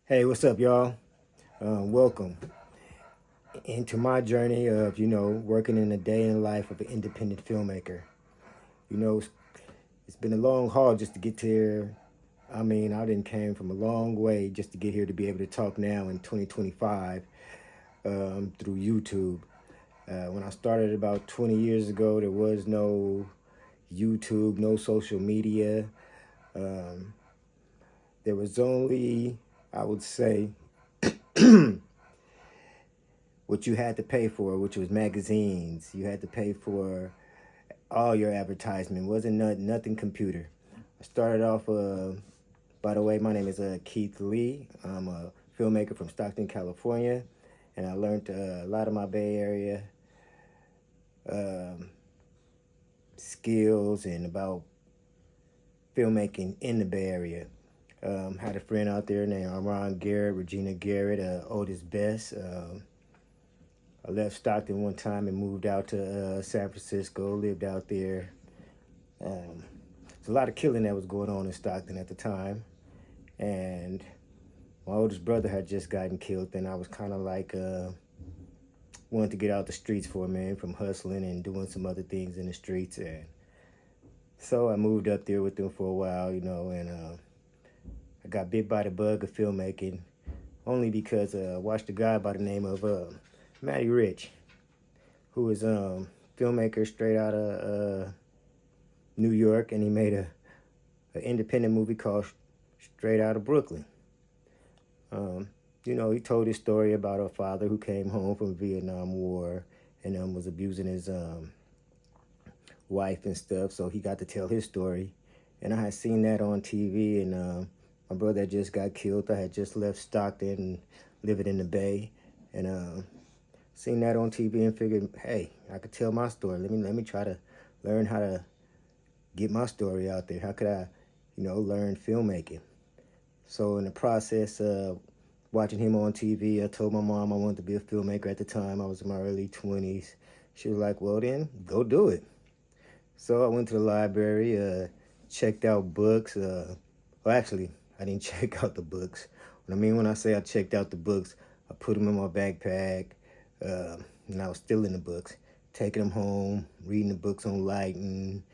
Hey, what's up, y'all? Welcome into my journey of, working in the day in the life of an independent filmmaker. You know, it's been a long haul just to get to here. I mean, I didn't came from a long way just to get here to be able to talk now in 2025 through YouTube. When I started about 20 years ago, there was no YouTube, no social media. Um, there was only, I would say, what you had to pay for, which was magazines. You had to pay for all your advertisement. Wasn't nothing computer. I started off. By the way, my name is Keith Lee. I'm a filmmaker from Stockton, California, and I learned a lot of my Bay Area um, skills and about filmmaking in the Bay Area. Had a friend out there named Ron Garrett, Regina Garrett, Otis Best. I left Stockton one time and moved out to San Francisco, lived out there. There's a lot of killing that was going on in Stockton at the time. And my oldest brother had just gotten killed, and I was kind of like, wanted to get out the streets for a minute from hustling and doing some other things in the streets. And so I moved up there with them for a while, and I got bit by the bug of filmmaking only because I watched a guy by the name of Matty Rich, who is filmmaker straight out of New York, and he made an independent movie called Straight Out of Brooklyn. He told his story about a father who came home from the Vietnam War and was abusing his wife and stuff, so he got to tell his story. And I had seen that on TV, and my brother had just got killed. I had just left Stockton, living in the Bay, and seen that on TV and figured, hey, I could tell my story. Let me try to learn how to get my story out there. How could I, learn filmmaking? So in the process of watching him on TV, I told my mom I wanted to be a filmmaker at the time. I was in my early 20s. She was like, well then, go do it. So I went to the library, checked out books. Well, actually, I didn't check out the books. When I say I checked out the books, I put them in my backpack, and I was still in the books, taking them home, reading the books on lighting,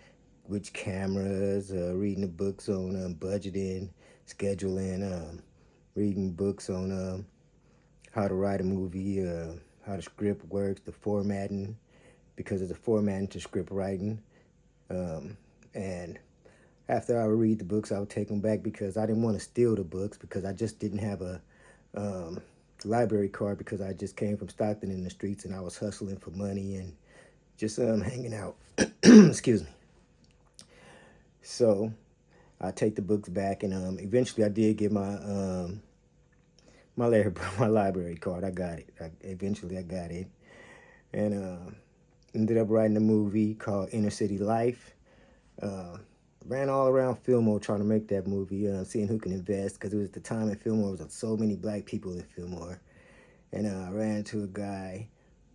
which cameras, reading the books on budgeting, scheduling, reading books on how to write a movie, how the script works, the formatting, because of the formatting to script writing. And after I would read the books, I would take them back because I didn't want to steal the books because I just didn't have a library card because I just came from Stockton in the streets and I was hustling for money and just hanging out. Excuse me. So I take the books back, and eventually I did get my library card. I got it. Eventually I got it, and ended up writing a movie called Inner City Life. Ran all around Fillmore trying to make that movie, seeing who can invest, because it was the time in Fillmore was so many black people in Fillmore, and I ran into a guy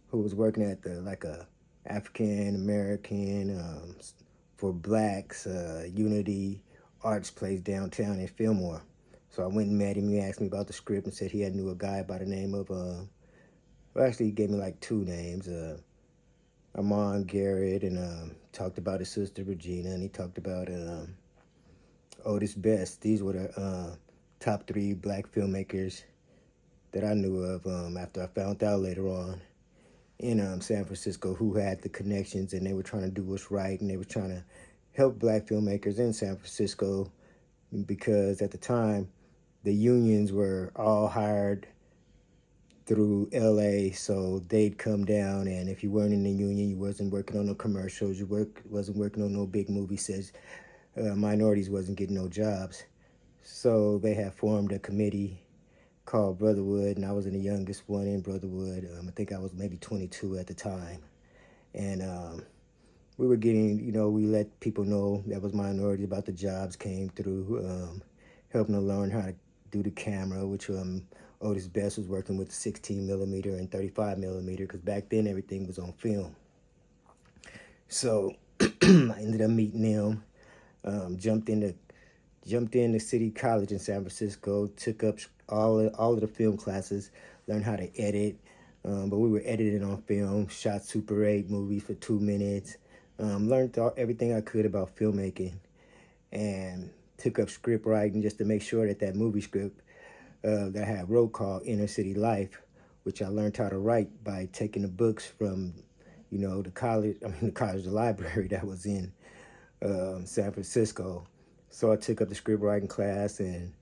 who was working at a African American for blacks Unity Arts place downtown in Fillmore. So I went and met him. He asked me about the script and said he had knew a guy by the name of well, actually he gave me like two names. Armand Garrett, and talked about his sister Regina, and he talked about Otis Best. These were the top three black filmmakers that I knew of after I found out later on in San Francisco who had the connections, and they were trying to do what's right, and they were trying to help black filmmakers in San Francisco because at the time the unions were all hired through LA, so they'd come down, and if you weren't in the union, you wasn't working on no commercials, wasn't working on no big movie sets, minorities wasn't getting no jobs. So they had formed a committee called Brotherhood, and I was in the youngest one in Brotherhood. I think I was maybe 22 at the time, and we were getting, we let people know that was minority about the jobs came through, helping them learn how to do the camera, which Otis Best was working with 16 millimeter and 35 millimeter because back then everything was on film. So I ended up meeting them, jumped jumped into City College in San Francisco, took up all of the film classes, learned how to edit. But we were editing on film, shot Super 8 movies for 2 minutes, learned everything I could about filmmaking, and took up script writing just to make sure that that movie script that I had wrote called Inner City Life, which I learned how to write by taking the books from, the library that was in San Francisco. So I took up the script writing class, and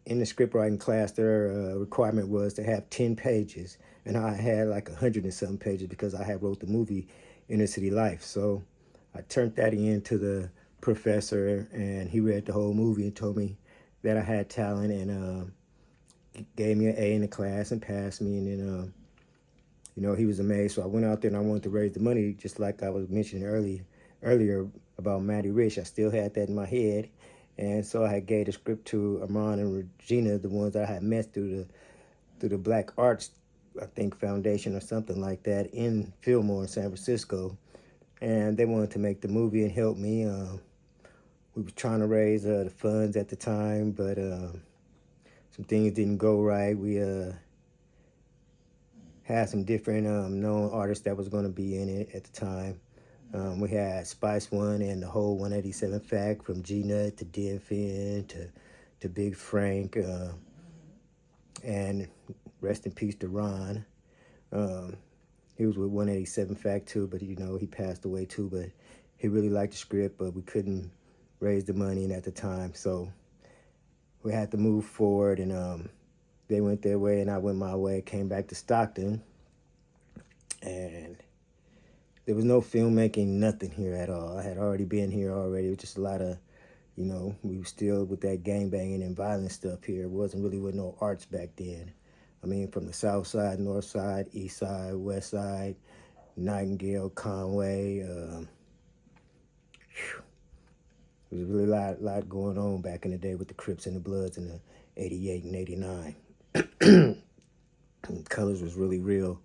in the script writing class, their requirement was to have 10 pages, and I had like 100 and some pages because I had wrote the movie Inner City Life. So I turned that in to the professor, and he read the whole movie and told me that I had talent, and gave me an A in the class and passed me. And then, he was amazed. So I went out there and I wanted to raise the money, just like I was mentioning earlier about Matty Rich. I still had that in my head. And so I had gave the script to Armand and Regina, the ones I had met through the Black Arts, I think, Foundation or something like that in Fillmore in San Francisco. And they wanted to make the movie and help me. We were trying to raise the funds at the time, but some things didn't go right. We had some different known artists that was going to be in it at the time. We had Spice One and the whole 187 Fact, from G Nut to DFN to Big Frank, and rest in peace to Ron. He was with 187 Fact too, but he passed away too. But he really liked the script, but we couldn't raise the money at the time, so we had to move forward. And they went their way and I went my way. Came back to Stockton, and there was no filmmaking, nothing here at all. I had already been here already. It was just a lot of, we were still with that gangbanging and violent stuff here. It wasn't really with no arts back then. I mean, from the south side, north side, east side, west side, Nightingale, Conway. There was really a lot going on back in the day with the Crips and the Bloods in the 88 and 89. Colors was really real.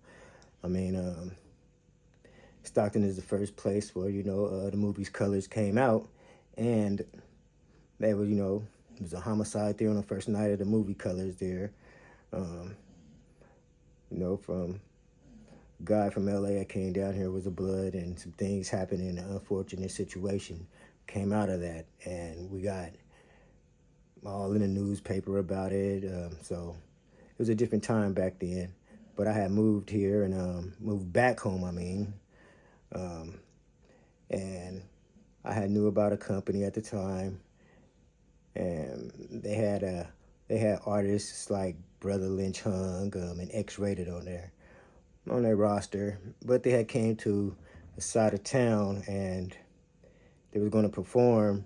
I mean, Stockton is the first place where, the movie's Colors came out, and they were, there was a homicide there on the first night of the movie Colors there. From a guy from LA that came down here with the blood, and some things happened in an unfortunate situation came out of that, and we got all in the newspaper about it. So it was a different time back then. But I had moved here and moved back home, and I had knew about a company at the time, and they had artists like Brother Lynch Hung and X-Rated on their roster, but they had came to the side of town and they was going to perform.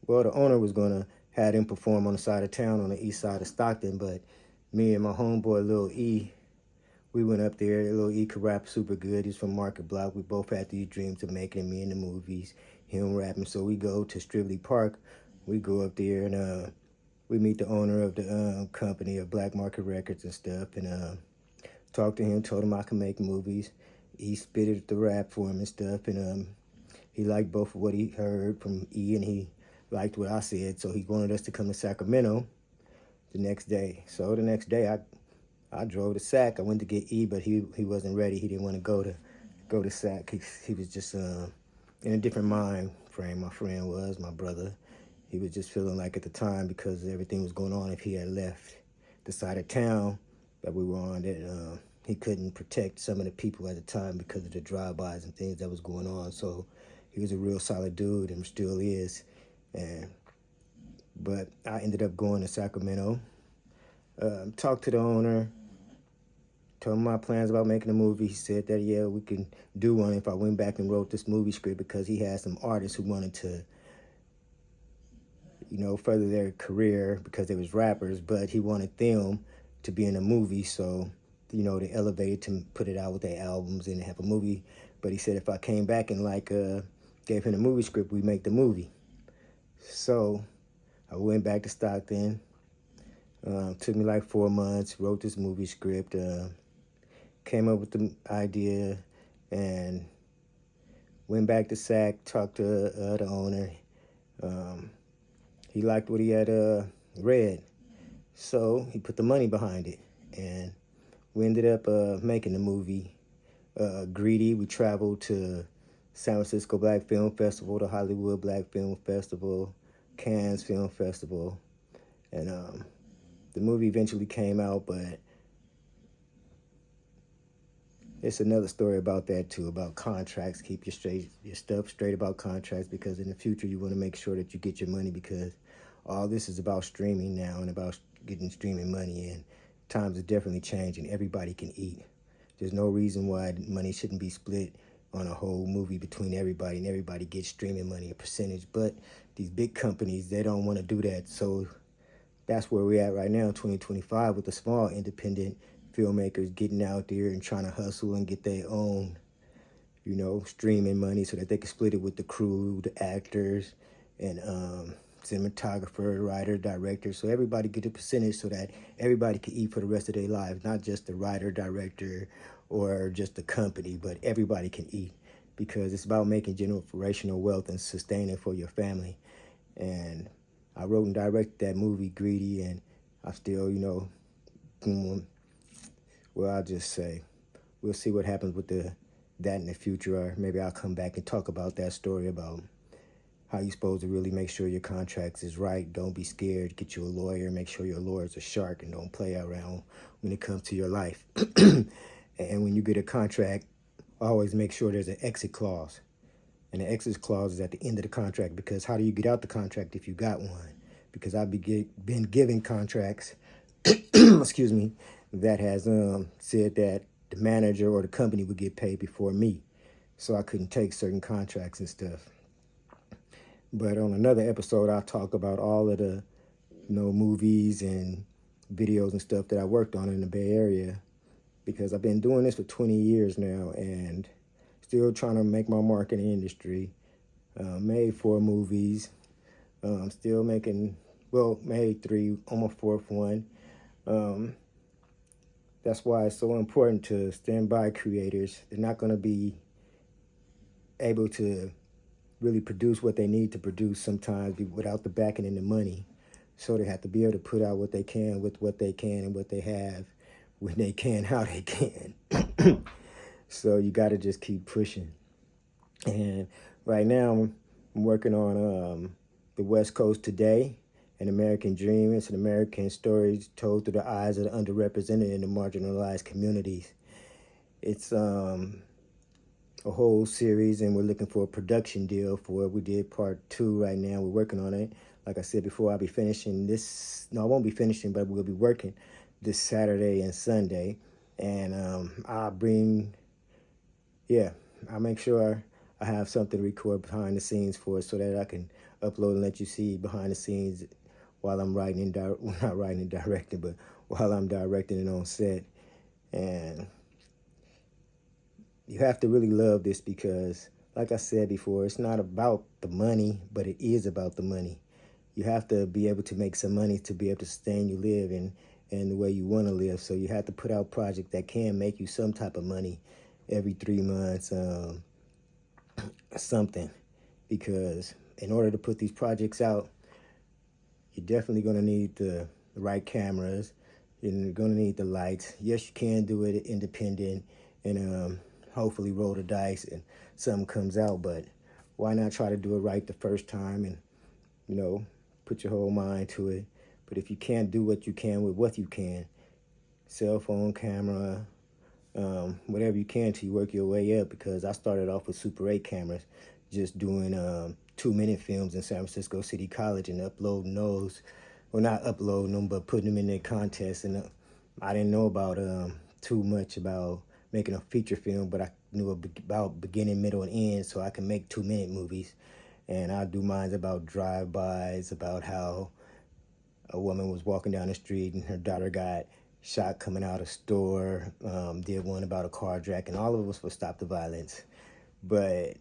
Well, the owner was going to have them perform on the side of town on the east side of Stockton, but me and my homeboy Lil E, we went up there. Lil E could rap super good. He's from Market Block. We both had these dreams of making me in the movies, him rapping. So we go to Strively Park. We go up there and we meet the owner of the company of Black Market Records and stuff, and talked to him, told him I could make movies. He spitted the rap for him and stuff, and he liked both of what he heard from E, and he liked what I said, so he wanted us to come to Sacramento the next day. So the next day, I drove to Sac. I went to get E, but he wasn't ready. He didn't want to go to Sac. He was just in a different mind frame. My friend was, my brother. He was just feeling like at the time, because everything was going on, if he had left the side of town that we were on, that he couldn't protect some of the people at the time because of the drive-bys and things that was going on. So he was a real solid dude and still is. But I ended up going to Sacramento, talked to the owner, told him my plans about making a movie. He said that, yeah, we can do one if I went back and wrote this movie script, because he had some artists who wanted to, further their career because they was rappers, but he wanted them to be in a movie, so, they elevated to put it out with their albums and have a movie. But he said if I came back and gave him the movie script, we'd make the movie. So I went back to Stockton. Took me like 4 months, wrote this movie script, came up with the idea, and went back to SAC, talked to the owner. He liked what he had read, so he put the money behind it, and we ended up making the movie. Greedy. We traveled to San Francisco Black Film Festival, the Hollywood Black Film Festival, Cannes Film Festival, and the movie eventually came out, but it's another story about that too, about contracts. Keep your stuff straight about contracts, because in the future you want to make sure that you get your money, because all this is about streaming now and about getting streaming money, and times are definitely changing. Everybody can eat. There's no reason why money shouldn't be split on a whole movie between everybody, and everybody gets streaming money, a percentage. But these big companies, they don't want to do that. So that's where we're at right now, 2025, with the small independent filmmakers getting out there and trying to hustle and get their own, streaming money so that they can split it with the crew, the actors, and cinematographer, writer, director. So everybody get a percentage so that everybody can eat for the rest of their lives, not just the writer, director, or just the company, but everybody can eat, because it's about making generational wealth and sustaining for your family. And I wrote and directed that movie, Greedy, and I still, well, I'll just say, we'll see what happens with that in the future, or maybe I'll come back and talk about that story, about how you're supposed to really make sure your contracts is right. Don't be scared. Get you a lawyer. Make sure your lawyer's a shark and don't play around when it comes to your life. And when you get a contract, always make sure there's an exit clause. And the exit clause is at the end of the contract, because how do you get out the contract if you got one? Because I've been given contracts, excuse me, that has said that the manager or the company would get paid before me. So I couldn't take certain contracts and stuff. But on another episode, I'll talk about all of the, movies and videos and stuff that I worked on in the Bay Area, because I've been doing this for 20 years now and still trying to make my mark in the industry. Made 4 movies. Still making, made 3, on my 4th one. That's why it's so important to stand by creators. They're not going to be able to really produce what they need to produce sometimes without the backing and the money. So they have to be able to put out what they can with what they can and what they have, when they can, how they can. So you got to just keep pushing. And right now I'm working on The West Coast Today, An American Dream. It's an American story told through the eyes of the underrepresented and the marginalized communities. It's a whole series, and we're looking for a production deal for it. We did part 2 right now. We're working on it. Like I said before, I'll be finishing this. No, I won't be finishing, but we'll be working this Saturday and Sunday. And I'll make sure I have something to record behind the scenes for it, so that I can upload and let you see behind the scenes while I'm writing and not writing and directing, but while I'm directing it on set. And you have to really love this, because, like I said before, it's not about the money, but it is about the money. You have to be able to make some money to be able to sustain you live and the way you want to live. So you have to put out projects that can make you some type of money every 3 months, something. Because in order to put these projects out, you're definitely going to need the right cameras. You're going to need the lights. Yes, you can do it independent and hopefully roll the dice and something comes out, but why not try to do it right the first time and, put your whole mind to it. But if you can't do what you can with what you can, cell phone, camera, whatever you can till you work your way up, because I started off with Super 8 cameras, just doing 2-minute films in San Francisco City College and uploading those, well, not uploading them, but putting them in their contests. And I didn't know about too much about making a feature film, but I knew about beginning, middle, and end, so I can make 2-minute movies. And I do mine about drive-bys, about how a woman was walking down the street and her daughter got shot coming out of a store. Did one about a carjack, and all of us for Stop the Violence. But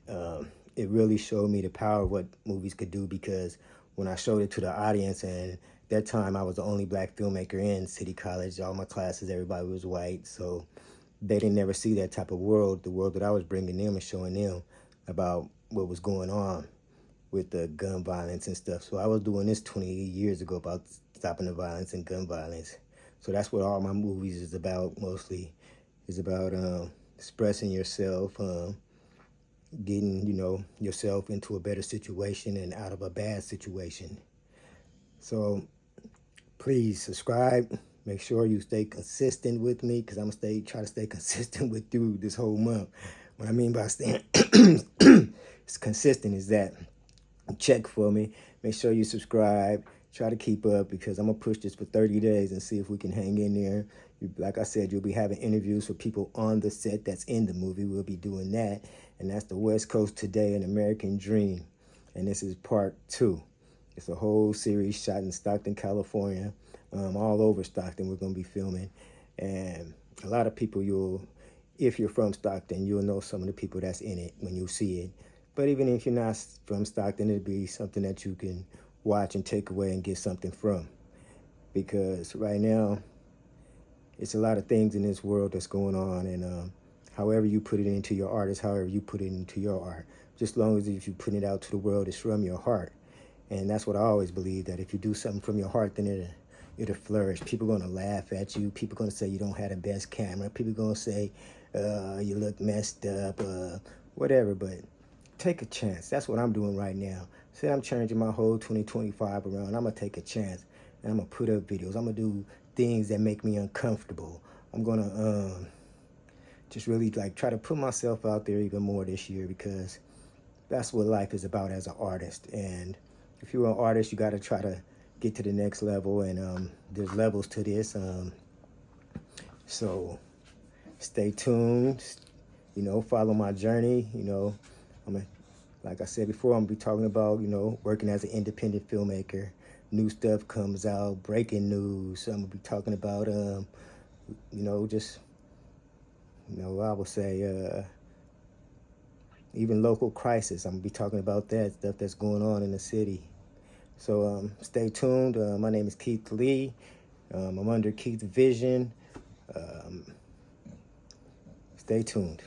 it really showed me the power of what movies could do, because when I showed it to the audience, and at that time I was the only black filmmaker in City College, all my classes, everybody was white, so they didn't never see that type of world, the world that I was bringing them and showing them about what was going on. with the gun violence and stuff. So I was doing this 20 years ago about stopping the violence and gun violence. So that's what all my movies is about mostly. Is about expressing yourself, getting, yourself into a better situation and out of a bad situation. So please subscribe. Make sure you stay consistent with me, because I'm gonna try to stay consistent with you this whole month. What I mean by staying it's consistent is that check for me. Make sure you subscribe. Try to keep up, because I'm gonna push this for 30 days and see if we can hang in there. Like I said, you'll be having interviews for people on the set that's in the movie. We'll be doing that, and that's the West Coast Today, an American Dream, and this is part 2. It's a whole series shot in Stockton, California, all over Stockton. We're gonna be filming, and a lot of people, if you're from Stockton, you'll know some of the people that's in it when you see it. But even if you're not from Stockton, it'll be something that you can watch and take away and get something from. Because right now, it's a lot of things in this world that's going on, and however you put it into your art is however you put it into your art. Just as long as if you put it out to the world, it's from your heart. And that's what I always believe, that if you do something from your heart, then it'll flourish. People are going to laugh at you. People are going to say you don't have the best camera. People are going to say you look messed up, whatever. But take a chance. That's what I'm doing right now. Say I'm changing my whole 2025 around. I'm going to take a chance, and I'm going to put up videos. I'm going to do things that make me uncomfortable. I'm going to just really try to put myself out there even more this year, because that's what life is about as an artist. And if you're an artist, you got to try to get to the next level, and there's levels to this. So stay tuned, follow my journey. Like I said before, I'm going to be talking about, working as an independent filmmaker. New stuff comes out, breaking news. I'm going to be talking about, I would say, even local crisis. I'm going to be talking about that stuff that's going on in the city. So stay tuned. My name is Keith Lee. I'm under Keith's Vision. Stay tuned.